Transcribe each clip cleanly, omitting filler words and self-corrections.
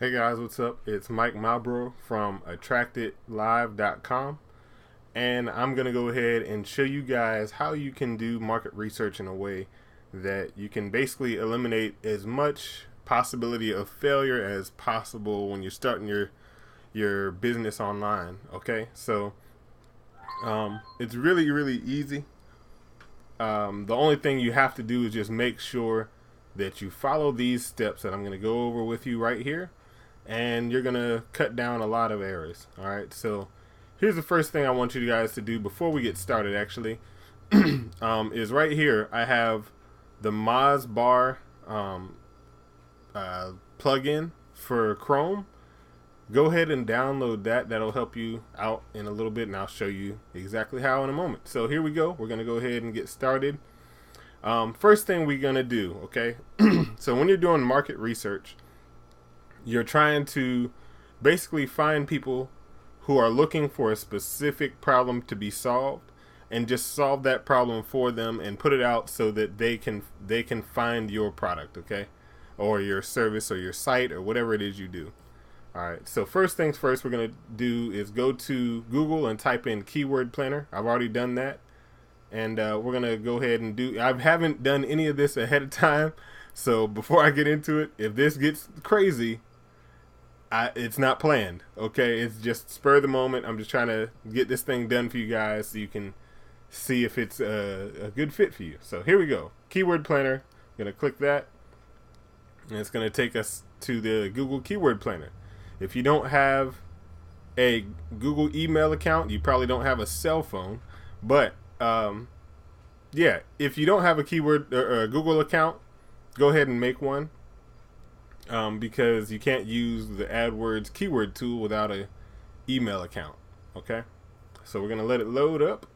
Hey guys, what's up? It's Mike Malbro from AttractedLive.com, and I'm going to go ahead and show you guys how you can do market research in a way that you can basically eliminate as much possibility of failure as possible when you're starting your business online. Okay, so it's really easy. The only thing you have to do is just make sure that you follow these steps that I'm going to go over with you right here, and you're going to cut down a lot of errors. All right, so here's the first thing I want you guys to do before we get started, actually, is right here. I have the Mozbar plugin for Chrome. Go ahead and download that. That'll help you out in a little bit, and I'll show you exactly how in a moment. So here we go. We're going to go ahead and get started. First thing we're going to do, okay? So when you're doing market research, you're trying to basically find people who are looking for a specific problem to be solved, and just solve that problem for them and put it out so that they can find your product, okay? Or your service or your site or whatever it is you do. All right, so first things first we're going to do is go to Google and type in Keyword Planner. I've already done that. And we're going to go ahead and I haven't done any of this ahead of time. So before I get into it, if this gets crazy, it's not planned. Okay, it's just spur of the moment. I'm just trying to get this thing done for you guys so you can see if it's a good fit for you. So here we go. Keyword Planner. I'm going to click that. And it's going to take us to the Google Keyword Planner. If you don't have a Google email account, you probably don't have a cell phone. But yeah, if you don't have a keyword or a Google account, go ahead and make one, because you can't use the AdWords keyword tool without a email account. Okay, so we're gonna let it load up.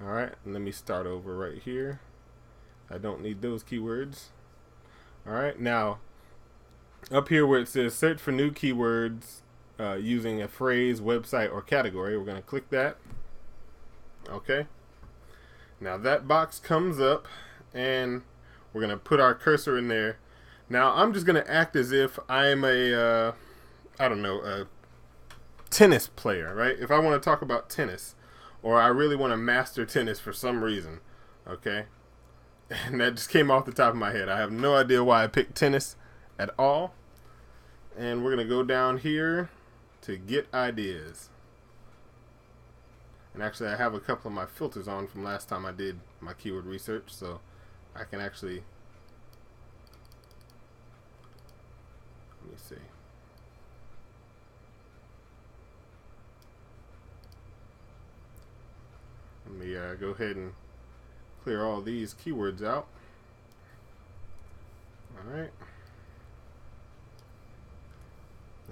All right, and let me start over right here. I don't need those keywords. All right, now up here where it says search for new keywords using a phrase, website, or category, we're gonna click that. Okay, now that box comes up and we're gonna put our cursor in there. Now I'm just gonna act as if I'm a tennis player, right? If I want to talk about tennis, or I really want to master tennis for some reason, okay, and that just came off the top of my head. I have no idea why I picked tennis at all. And we're gonna go down here to get ideas. And actually, I have a couple of my filters on from last time I did my keyword research, so I can actually, let me see. Let me go ahead and clear all these keywords out. All right.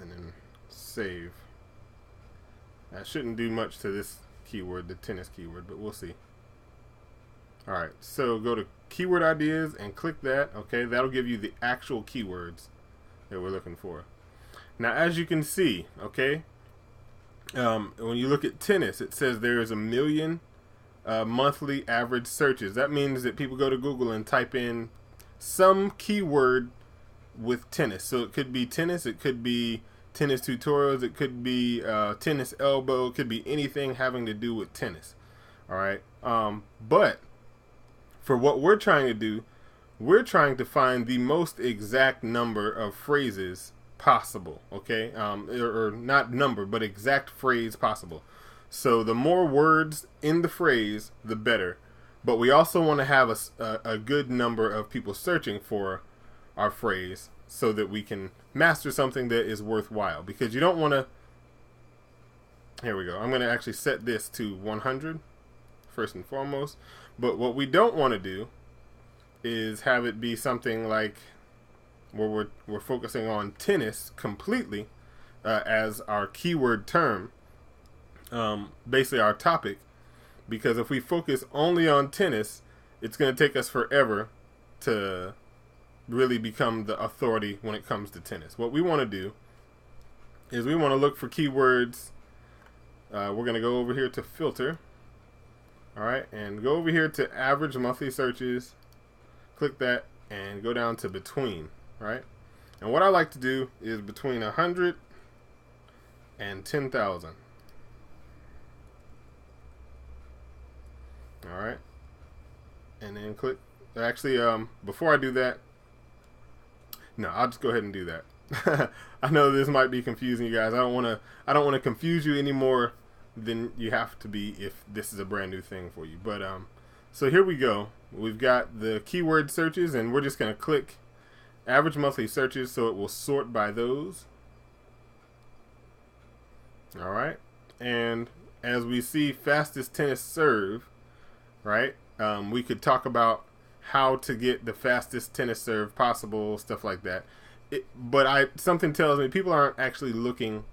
And then save. That shouldn't do much to this keyword, the tennis keyword, but we'll see. All right, so go to keyword ideas and click that. Okay, that'll give you the actual keywords that we're looking for. Now, as you can see, okay, when you look at tennis, it says there is 1 million monthly average searches. That means that people go to Google and type in some keyword with tennis. So it could be tennis, it could be tennis tutorials, it could be tennis elbow, it could be anything having to do with tennis. All right, but for what we're trying to do, we're trying to find the most exact number of phrases possible. Okay, or not number, but exact phrase possible. So the more words in the phrase, the better. But we also want to have a good number of people searching for our phrase, so that we can master something that is worthwhile. Because you don't want to, here we go, I'm going to actually set this to 100 first and foremost. But what we don't want to do is have it be something like where we're focusing on tennis completely as our keyword term, basically our topic. Because if we focus only on tennis, it's going to take us forever to really become the authority when it comes to tennis. What we want to do is we want to look for keywords. We're going to go over here to filter. All right, and go over here to average monthly searches. Click that and go down to between, right? And what I like to do is between 100 and 10,000. All right, and then click. Actually, before I do that, no, I'll just go ahead and do that. I know this might be confusing you guys. I don't want to confuse you any more than you have to be if this is a brand new thing for you. But so here we go. We've got the keyword searches, and we're just going to click average monthly searches so it will sort by those. All right, and as we see, fastest tennis serve, right? We could talk about how to get the fastest tennis serve possible, stuff like that. But something tells me people aren't actually looking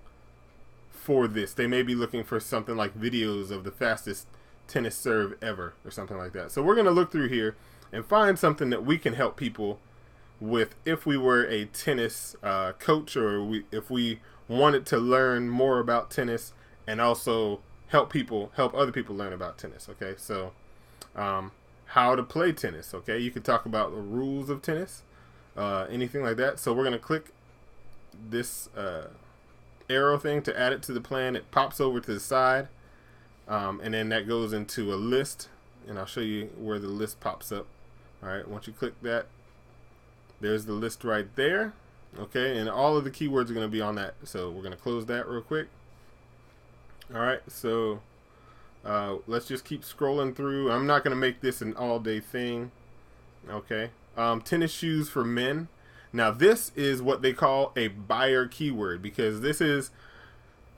for this. They may be looking for something like videos of the fastest tennis serve ever or something like that. So we're going to look through here and find something that we can help people with if we were a tennis coach, or if we wanted to learn more about tennis and also help other people learn about tennis. Okay, so how to play tennis. Okay, you could talk about the rules of tennis, anything like that. So we're going to click this arrow thing to add it to the plan. It pops over to the side, and then that goes into a list, and I'll show you where the list pops up. All right, once you click that, there's the list right there. Okay, and all of the keywords are going to be on that. So we're going to close that real quick. All right, so let's just keep scrolling through. I'm not going to make this an all-day thing. Okay, tennis shoes for men. Now this is what they call a buyer keyword, because this is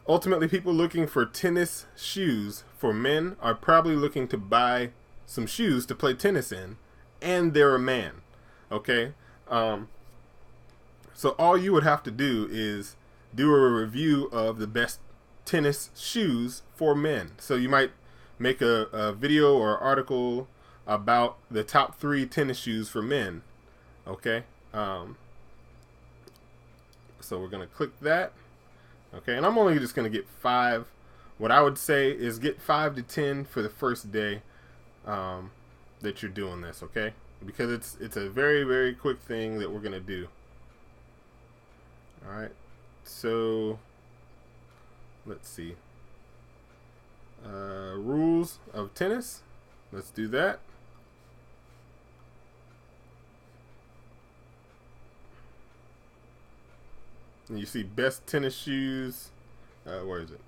ultimately people looking for tennis shoes for men are probably looking to buy some shoes to play tennis in, and they're a man. Okay, so all you would have to do is do a review of the best tennis shoes for men. So you might make a video or article about the top 3 tennis shoes for men. Okay, so we're going to click that. Okay, and I'm only just going to get 5. What I would say is get 5 to 10 for the first day that you're doing this. Okay, because it's a very, very quick thing that we're going to do. All right, so let's see. Rules of tennis. Let's do that. And you see best tennis shoes. Where is it?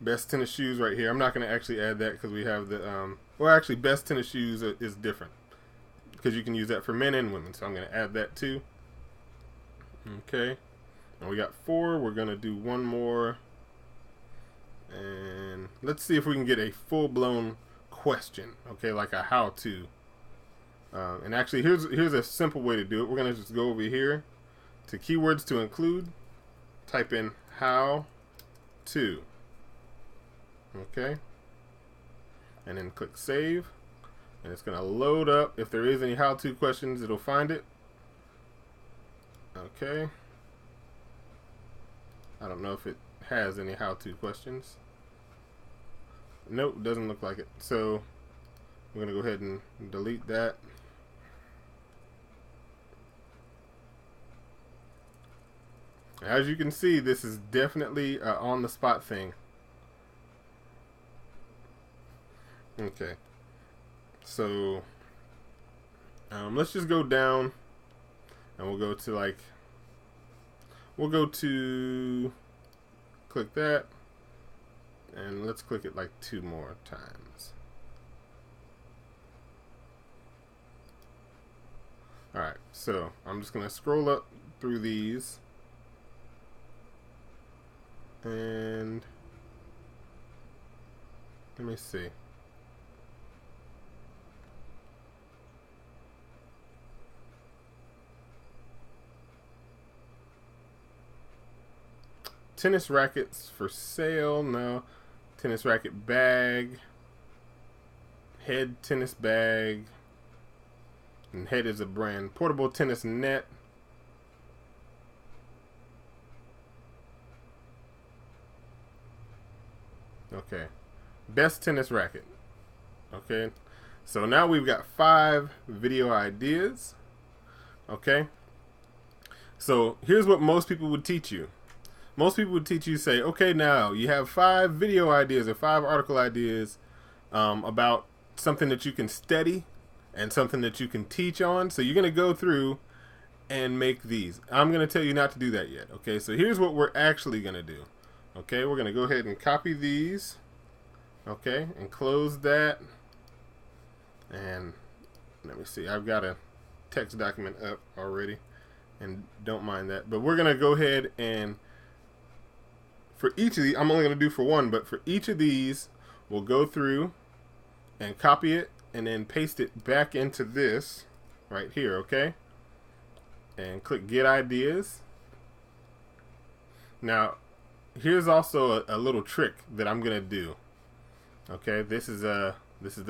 Best tennis shoes right here. I'm not going to actually add that because we have the well, actually best tennis shoes is different because you can use that for men and women. So I'm going to add that too. Okay, and we got 4. We're going to do one more, and let's see if we can get a full-blown question. Okay, like a how-to. And actually, here's a simple way to do it. We're going to just go over here to keywords to include, type in how to. Okay, and then click save, and it's going to load up. If there is any how-to questions, it'll find it. Okay, I don't know if it has any how-to questions. Nope, doesn't look like it. So we're going to go ahead and delete that. As you can see, this is definitely an on-the-spot thing. Okay, so let's just go down, and we'll go to click that, and let's click it like 2 more times. Alright, so I'm just going to scroll up through these, and let me see. Tennis rackets for sale. No. Tennis racket bag. Head tennis bag. And Head is a brand. Portable tennis net. Okay. Best tennis racket. Okay. So now we've got 5 video ideas. Okay. So here's what most people would teach you. Most people would teach you, say, okay, now you have 5 video ideas or 5 article ideas about something that you can study and something that you can teach on. So you're going to go through and make these. I'm going to tell you not to do that yet. Okay, so here's what we're actually going to do. Okay, we're going to go ahead and copy these. Okay, and close that. And let me see, I've got a text document up already, and don't mind that. But we're going to go ahead and for each of these, I'm only going to do for one, but for each of these, we'll go through and copy it and then paste it back into this right here, okay? And click Get Ideas. Now, here's also a little trick that I'm going to do. Okay, this is the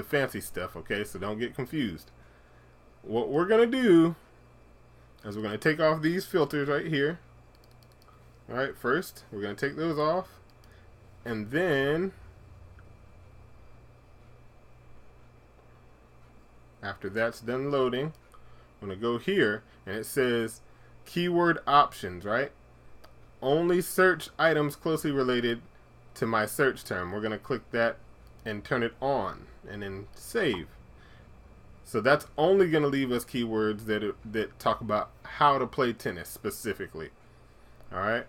fancy stuff, okay? So don't get confused. What we're going to do is we're going to take off these filters right here. Alright, first, we're going to take those off. And then, after that's done loading, I'm going to go here, and it says keyword options, right? Only search items closely related to my search term. We're going to click that and turn it on, and then save. So that's only going to leave us keywords that talk about how to play tennis specifically. Alright?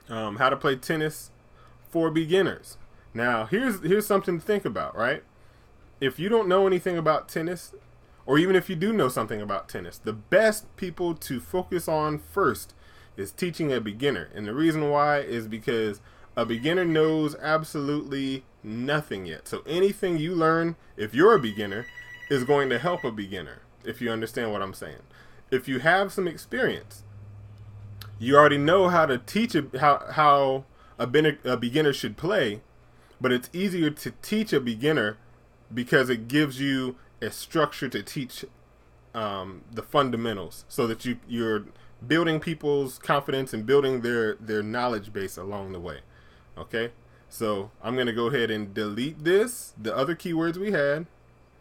How to play tennis for beginners. Now, here's something to think about, right? If you don't know anything about tennis, or even if you do know something about tennis, the best people to focus on first is teaching a beginner. And the reason why is because a beginner knows absolutely nothing yet. So anything you learn, if you're a beginner, is going to help a beginner, if you understand what I'm saying. If you have some experience, you already know how to teach how a beginner should play, but it's easier to teach a beginner because it gives you a structure to teach the fundamentals, so that you're building people's confidence and building their knowledge base along the way. Okay, so I'm going to go ahead and delete the other keywords we had,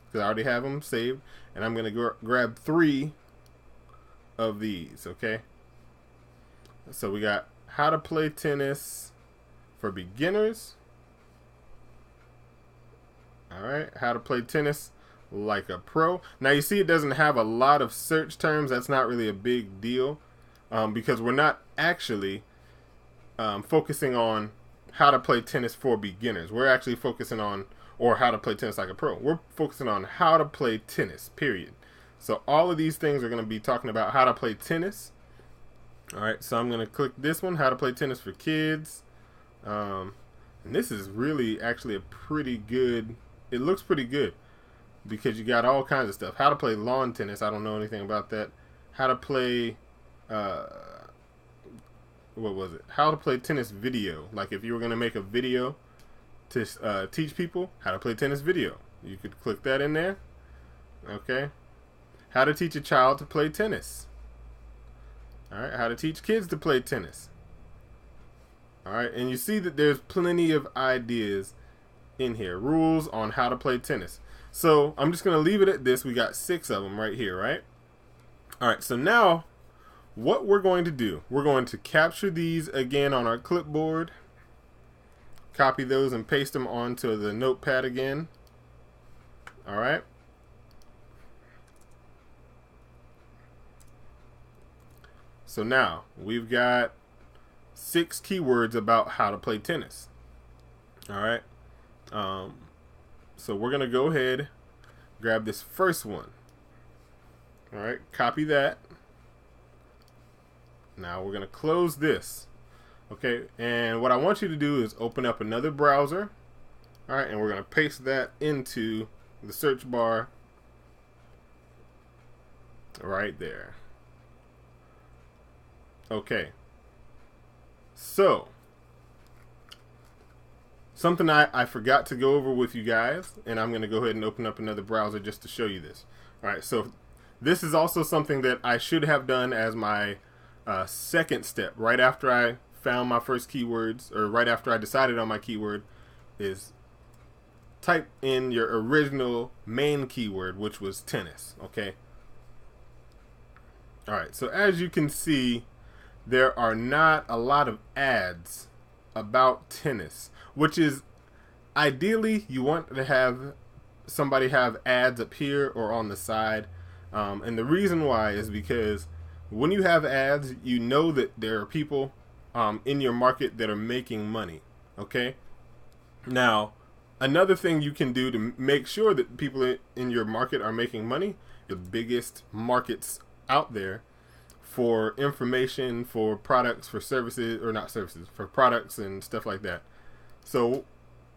because I already have them saved, and I'm going to grab 3 of these, okay? So we got how to play tennis for beginners. Alright, how to play tennis like a pro. Now you see it doesn't have a lot of search terms. That's not really a big deal because we're not actually focusing on how to play tennis for beginners. We're actually focusing on, or how to play tennis like a pro. We're focusing on how to play tennis, period. So all of these things are going to be talking about how to play tennis. Alright, so I'm going to click this one, how to play tennis for kids. And this is really actually a pretty good, it looks pretty good because you got all kinds of stuff. How to play lawn tennis, I don't know anything about that. How to play, what was it? How to play tennis video. Like if you were going to make a video to teach people how to play tennis video, you could click that in there. Okay. How to teach a child to play tennis. Alright, how to teach kids to play tennis. Alright, and you see that there's plenty of ideas in here. Rules on how to play tennis. So, I'm just going to leave it at this. We got 6 of them right here, right? Alright, so now, what we're going to do, we're going to capture these again on our clipboard. Copy those and paste them onto the notepad again. Alright. So now, we've got 6 keywords about how to play tennis. Alright. So we're going to go ahead, grab this first one. Alright, copy that. Now we're going to close this. Okay, and what I want you to do is open up another browser. Alright, and we're going to paste that into the search bar right there. Okay, so something I forgot to go over with you guys, and I'm going to go ahead and open up another browser just to show you this. Alright, so this is also something that I should have done as my second step, right after I found my first keywords, or right after I decided on my keyword, is type in your original main keyword, which was tennis. Okay. All right, so as you can see, there are not a lot of ads about tennis, which is ideally you want to have somebody have ads up here or on the side. And the reason why is because when you have ads, you know that there are people in your market that are making money. Okay. Now, another thing you can do to make sure that people in your market are making money, the biggest markets out there for information, for products, for services, or not services, for products and stuff like that. So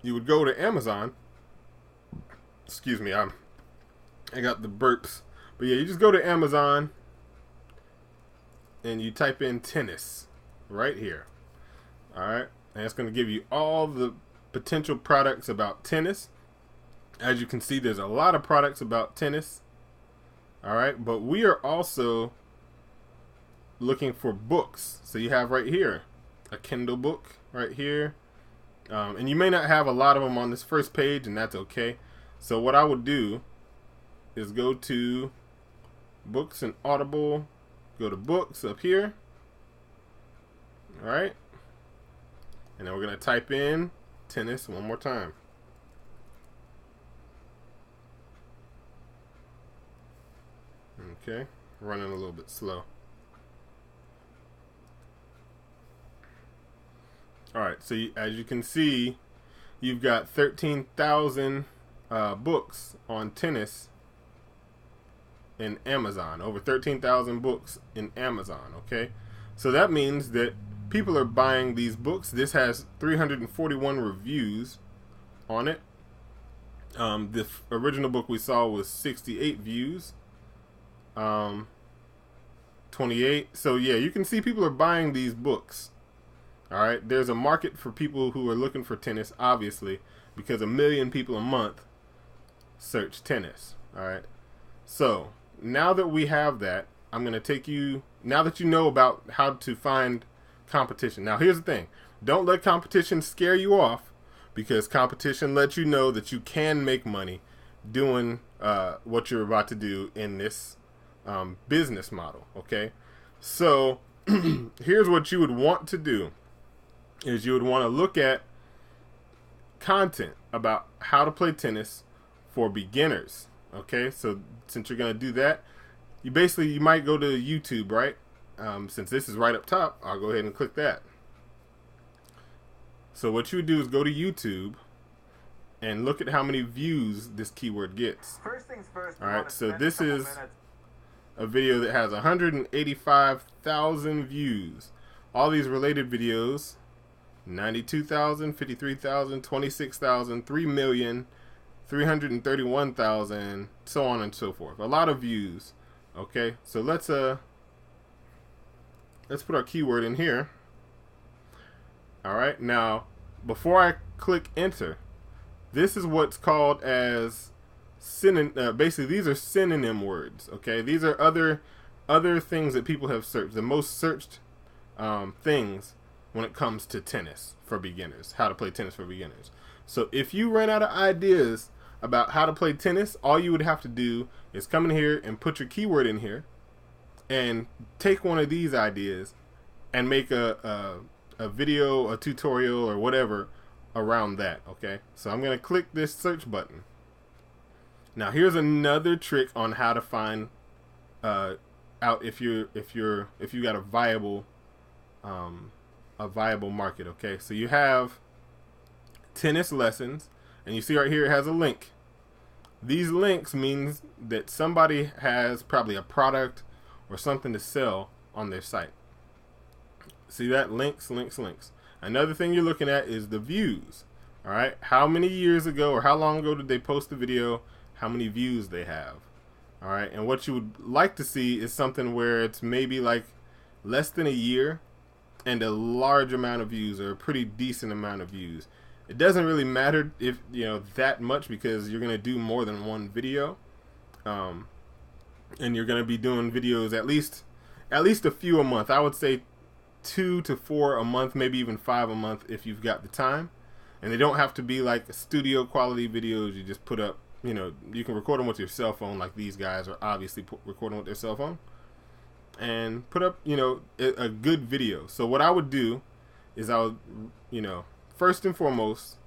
you would go to Amazon. Excuse me, I got the burps. But yeah, you just go to Amazon and you type in tennis right here. All right. And it's going to give you all the potential products about tennis. As you can see, there's a lot of products about tennis. All right. But we are also looking for books. So you have right here a Kindle book right here. And you may not have a lot of them on this first page, and that's okay. So what I would do is go to Books and Audible, go to Books up here. All right. And then we're going to type in tennis one more time. Okay. Running a little bit slow. All right. So as you can see, you've got 13,000 books on tennis in Amazon. Over 13,000 books in Amazon. Okay. So that means that people are buying these books. This has 341 reviews on it. The original book we saw was 68 views. 28. So yeah, you can see people are buying these books. All right. There's a market for people who are looking for tennis, obviously, because 1 million people a month search tennis. All right. So now that we have that, I'm going to take you, now that you know about how to find competition. Now, here's the thing. Don't let competition scare you off, because competition lets you know that you can make money doing what you're about to do in this business model. Okay. So here's what you would want to do is you would want to look at content about how to play tennis for beginners. Okay. So since you're going to do that, you might go to YouTube, right? Since this is right up top, I'll go ahead and click that. So what you would do is go to YouTube and look at how many views this keyword gets. First things first. All right, so this is a video that has 185,000 views. All these related videos, 92,000, 53,000, 26,000, 3 million, 331,000, so on and so forth. A lot of views. Okay, so let's put our keyword in here. All right, now before I click enter, this is what's called as basically these are synonym words. Okay, these are other things that people have searched. The most searched things when it comes to tennis for beginners, how to play tennis for beginners. So if you run out of ideas about how to play tennis, all you would have to do is come in here and put your keyword in here and take one of these ideas and make a video, a tutorial, or whatever around that. Okay, so I'm going to click this search button. Now here's another trick on how to find out if you got a viable market. Okay, so you have tennis lessons, and you see right here it has a link. These links means that somebody has probably a product or something to sell on their site. See that? Links. Another thing you're looking at is the views. All right, how many years ago or how long ago did they post the video? How many views they have? All right, and what you would like to see is something where it's maybe like less than a year and a large amount of views, or a pretty decent amount of views. It doesn't really matter if that much, because you're gonna do more than one video, and you're gonna be doing videos at least a few a month. I would say 2 to 4 a month, maybe even 5 a month if you've got the time. And they don't have to be like studio quality videos. You just put up, you can record them with your cell phone, like these guys are obviously recording with their cell phone. and put up, a good video. So what I would do is I would, first and foremost,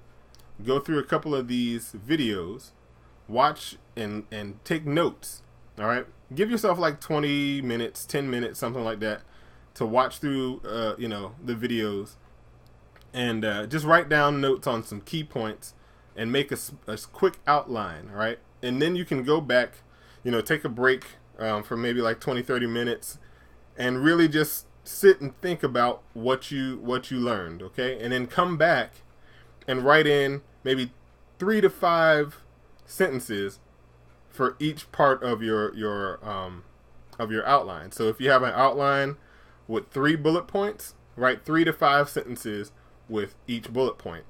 go through a couple of these videos, watch and take notes. All right, give yourself like 20 minutes, 10 minutes, something like that, to watch through, the videos, and just write down notes on some key points and make a quick outline. All right, and then you can go back, take a break for maybe like 20-30 minutes and really just sit and think about what you learned. Okay, and then come back and write in maybe 3 to 5 sentences for each part of your outline. So if you have an outline with 3 bullet points, write 3 to 5 sentences with each bullet point,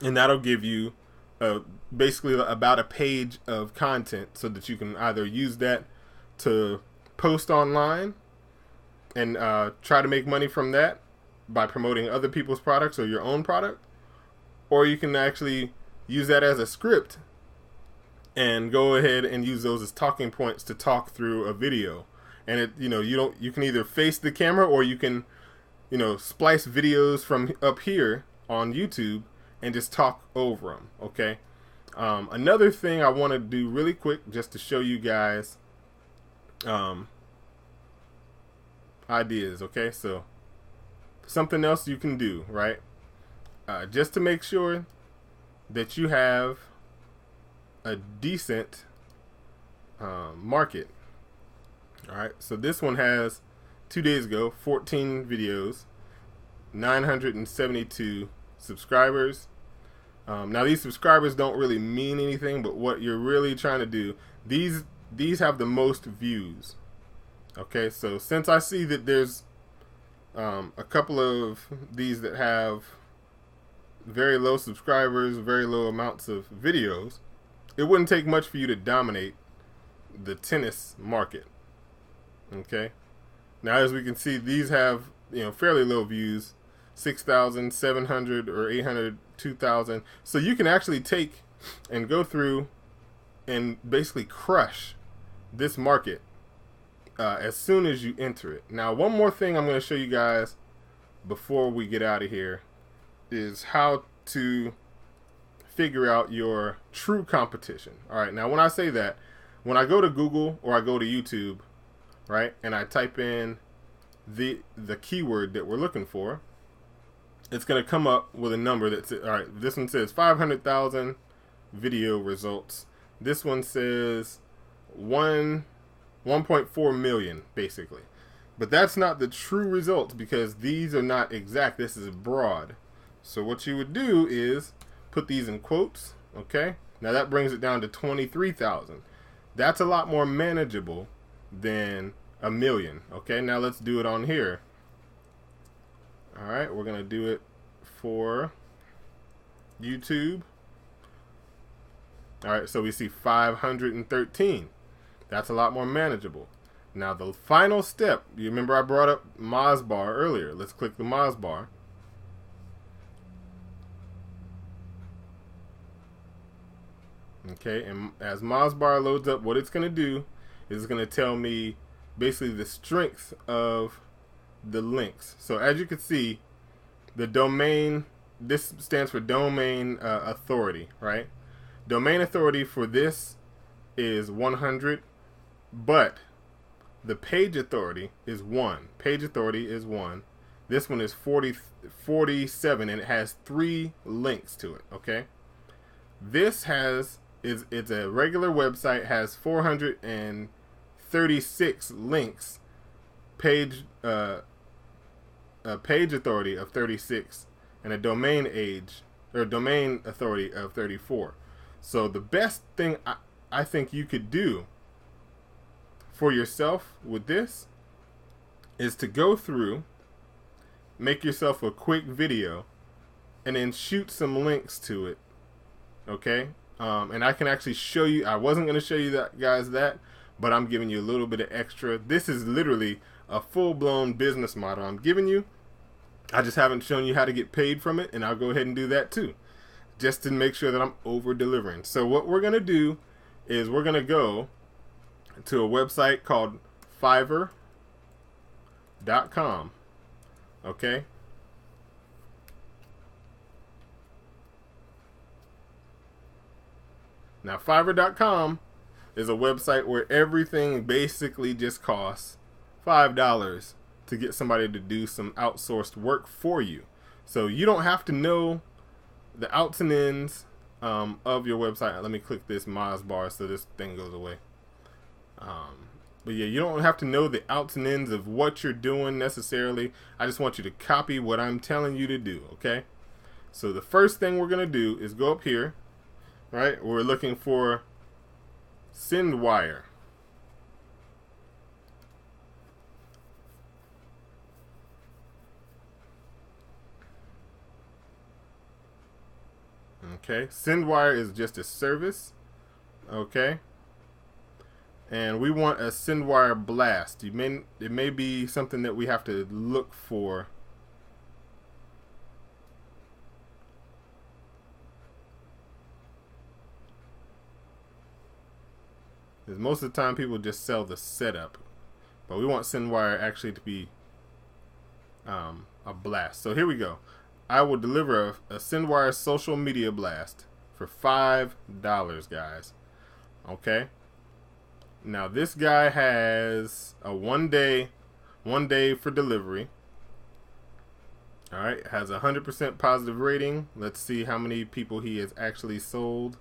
and that'll give you basically about a page of content, so that you can either use that to post online and try to make money from that by promoting other people's products or your own product, or you can actually use that as a script and go ahead and use those as talking points to talk through a video. And you can either face the camera, or you can splice videos from up here on YouTube and just talk over them. Okay. Another thing I want to do really quick, just to show you guys ideas. Okay, so something else you can do, right? Just to make sure that you have a decent market. All right, so this one has 2 days ago 14 videos, 972 subscribers. Now these subscribers don't really mean anything, but what you're really trying to do, these have the most views. Okay, so since I see that there's a couple of these that have very low subscribers, very low amounts of videos, it wouldn't take much for you to dominate the tennis market. Okay, now as we can see, these have fairly low views, 6,000, 700, or 800, 2,000. So you can actually take and go through and basically crush this market as soon as you enter it. Now, one more thing I'm going to show you guys before we get out of here is how to figure out your true competition. All right, now when I say that, when I go to Google or I go to YouTube, right, and I type in the keyword that we're looking for, it's going to come up with a number that's, all right, this one says 500,000 video results. This one says 1.4 million, basically. But that's not the true results, because these are not exact. This is broad. So what you would do is put these in quotes, okay? Now that brings it down to 23,000. That's a lot more manageable than a million, okay? Now let's do it on here. All right, we're going to do it for YouTube. All right, so we see 513. That's a lot more manageable. Now the final step, you remember I brought up Mozbar earlier. Let's click the Mozbar. Okay, and as Mozbar loads up, what it's going to do is it's going to tell me basically the strength of the links. So as you can see, the domain, this stands for domain authority, right? Domain authority for this is 100, but the page authority is 1. Page authority is 1. This one is 47, and it has 3 links to it, okay? This it's a regular website, has 436 links, page authority of 36, and a domain authority of 34. So the best thing I think you could do for yourself with this is to go through, make yourself a quick video, and then shoot some links to it. Okay, and I can actually show you. I wasn't going to show you that, guys, but I'm giving you a little bit of extra. This is literally a full-blown business model I'm giving you. I just haven't shown you how to get paid from it, and I'll go ahead and do that too, just to make sure that I'm over-delivering. So what we're going to do is we're going to go to a website called Fiverr, Fiverr.com. Okay. Now, Fiverr.com is a website where everything basically just costs $5 to get somebody to do some outsourced work for you. So you don't have to know the outs and ins of your website. Let me click this Moz bar so this thing goes away. But yeah, you don't have to know the outs and ins of what you're doing necessarily. I just want you to copy what I'm telling you to do, okay? So the first thing we're going to do is go up here, right? We're looking for SendWire. Okay, SendWire is just a service, okay? And we want a SendWire blast. It may be something that we have to look for. Because most of the time people just sell the setup, but we want SendWire actually to be a blast. So here we go. I will deliver a SendWire social media blast for $5, guys. Okay. Now this guy has a one day for delivery. All right, has a 100% positive rating. Let's see how many people he has actually sold.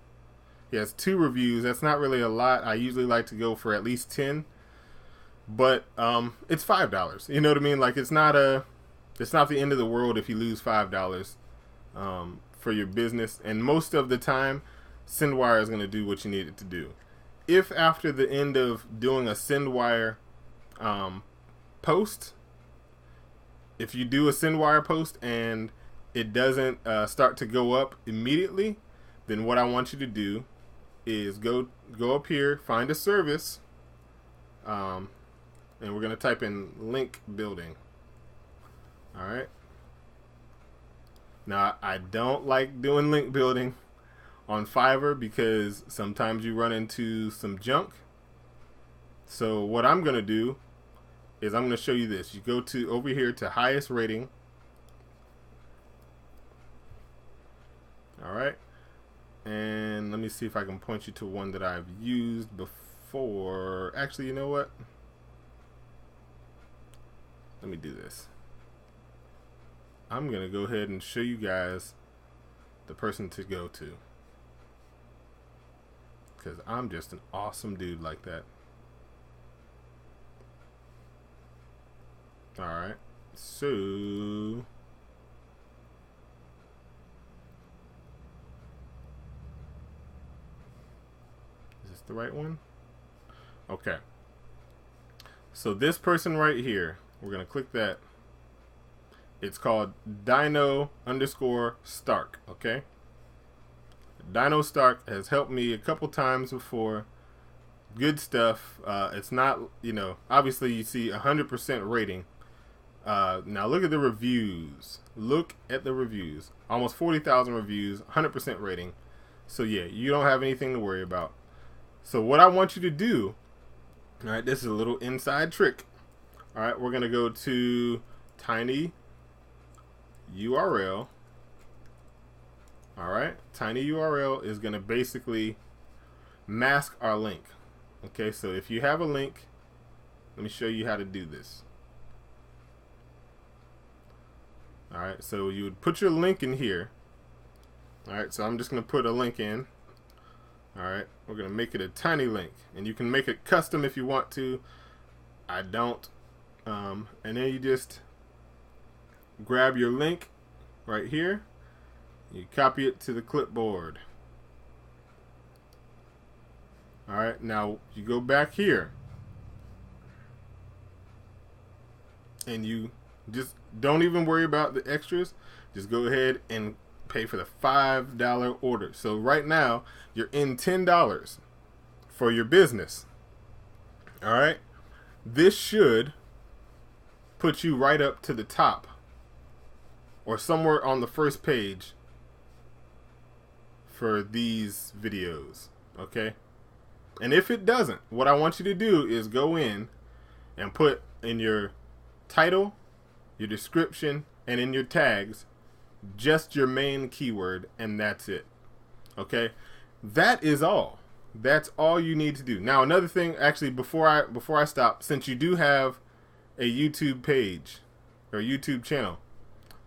He has 2 reviews. That's not really a lot. I usually like to go for at least 10. But it's $5. You know what I mean? Like it's not the end of the world if you lose $5 for your business. And most of the time, SendWire is going to do what you need it to do. If after the end of doing a SendWire post, if you do a SendWire post and it doesn't start to go up immediately, then what I want you to do is go up here, find a service, and we're going to type in link building. All right. Now, I don't like doing link building on Fiverr because sometimes you run into some junk. So what I'm going to do is I'm going to show you this. You go to over here to highest rating. All right. And let me see if I can point you to one that I've used before. Actually, you know what? Let me do this. I'm going to go ahead and show you guys the person to go to. Because I'm just an awesome dude like that. Alright. So is this the right one? Okay. So this person right here, we're going to click that. It's called Dino_Stark, okay? Dino Stark has helped me a couple times before. Good stuff. It's not, obviously you see 100% rating. Now look at the reviews. Look at the reviews. Almost 40,000 reviews, 100% rating. So yeah, you don't have anything to worry about. So what I want you to do, all right, this is a little inside trick. All right, we're going to go to Tiny URL. Alright, Tiny URL is going to basically mask our link. Okay, so if you have a link, let me show you how to do this. Alright, so you would put your link in here. Alright, so I'm just going to put a link in. Alright, we're going to make it a tiny link. And you can make it custom if you want to. I don't. And then you just grab your link right here. You copy it to the clipboard. Alright, now you go back here. And you just don't even worry about the extras. Just go ahead and pay for the $5 order. So right now, you're in $10 for your business. Alright? This should put you right up to the top or somewhere on the first page for these videos, okay? And if it doesn't, what I want you to do is go in and put in your title, your description, and in your tags, just your main keyword, and that's it. Okay, that is all. That's all you need to do. Now, another thing, actually, before I stop, since you do have a YouTube page or YouTube channel,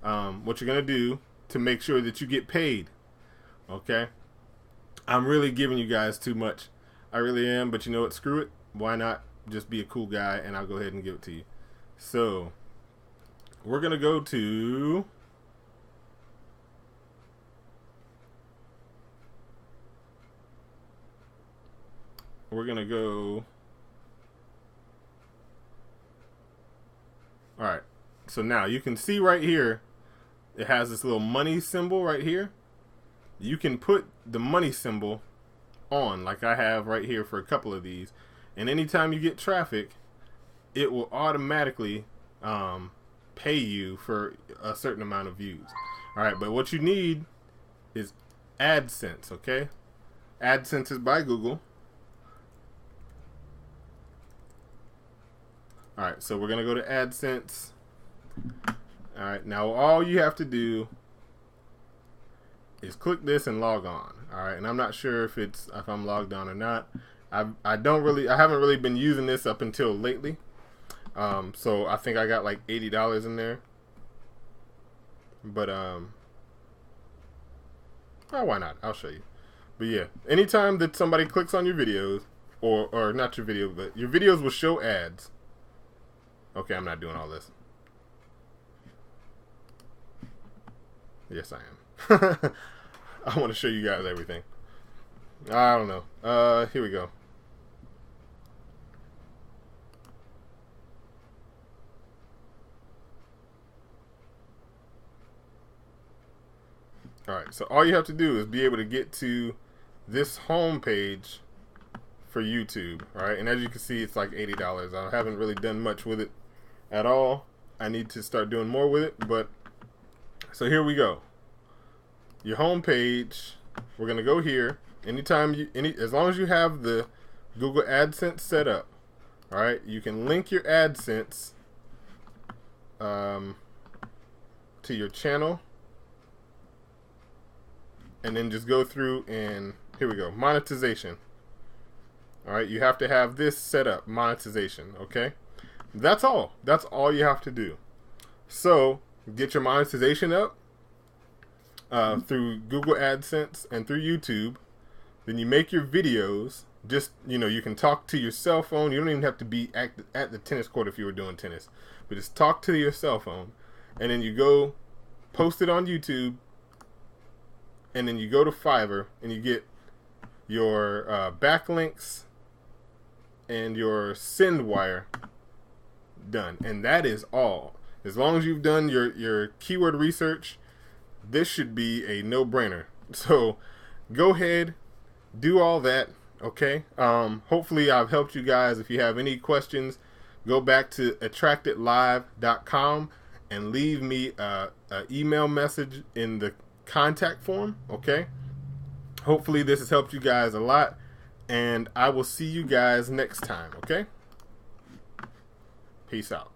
what you're gonna do to make sure that you get paid, okay? I'm really giving you guys too much. I really am, but you know what? Screw it. Why not just be a cool guy and I'll go ahead and give it to you. So we're gonna go to all right, so now you can see right here it has this little money symbol right here. You can put the money symbol on, like I have right here for a couple of these, and anytime you get traffic, it will automatically pay you for a certain amount of views. All right, but what you need is AdSense. Okay, AdSense is by Google. All right, so we're gonna go to AdSense. All right, now all you have to do is click this and log on. All right, and I'm not sure if I'm logged on or not. I haven't really been using this up until lately. So I think I got like $80 in there. But oh, why not? I'll show you. But yeah, anytime that somebody clicks on your videos, or not your video, but your videos will show ads. Okay, I'm not doing all this. Yes, I am. I want to show you guys everything. I don't know. Here we go. Alright, so all you have to do is be able to get to this home page for YouTube. Alright, and as you can see, it's like $80. I haven't really done much with it at all. I need to start doing more with it, but so here we go. Your home page, we're gonna go here. As long as you have the Google AdSense set up, all right, you can link your AdSense to your channel, and then just go through and here we go, monetization. All right, you have to have this set up, monetization. Okay, that's all. That's all you have to do. So get your monetization up through Google AdSense and through YouTube. Then you make your videos. Just, you can talk to your cell phone. You don't even have to be at the tennis court if you were doing tennis, but just talk to your cell phone, and then you go post it on YouTube, and then you go to Fiverr and you get your backlinks and your send wire done, and that is all. As long as you've done your keyword research, this should be a no-brainer. So go ahead, do all that. Okay, hopefully I've helped you guys. If you have any questions, go back to attractedlive.com and leave me an email message in the contact form. Okay, hopefully this has helped you guys a lot, and I will see you guys next time. Okay, peace out.